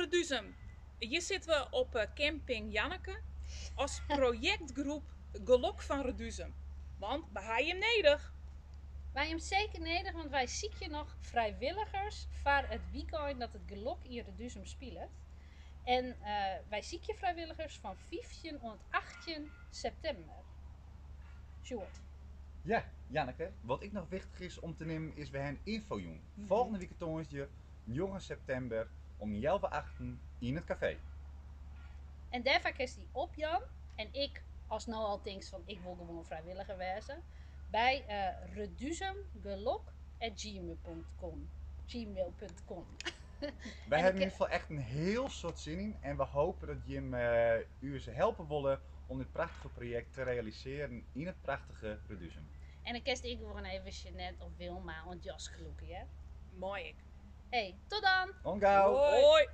Reduzum. Hier zitten we op camping Janneke als projectgroep Gelok van Reduzum. Want we hebben hem nodig. Wij hem zeker nodig, want wij zoeken nog vrijwilligers voor het weekend dat het gelok hier de Duzum speelt. En wij zoeken vrijwilligers van 15 tot 18 september. Sjoerd. Ja, Janneke, wat ik nog wichtig is om te nemen is we een info. Volgende week toonsje, 9 september om 11:08 in het café. En daarvoor kiest hij op Jan. En ik, als nou al denkt van ik wil gewoon vrijwilliger wezen, bij reduzumgelok@gmail.com. Gmail.com. Wij hebben in ieder geval echt een heel soort zin in en we hopen dat Jim u ze helpen willen om dit prachtige project te realiseren in het prachtige Reduzum. En dan kerst ik gewoon even Jeanette of Wilma en Jas geloeken, hè? Mooi ik. Hey, tot dan! Ongauw! Hoi.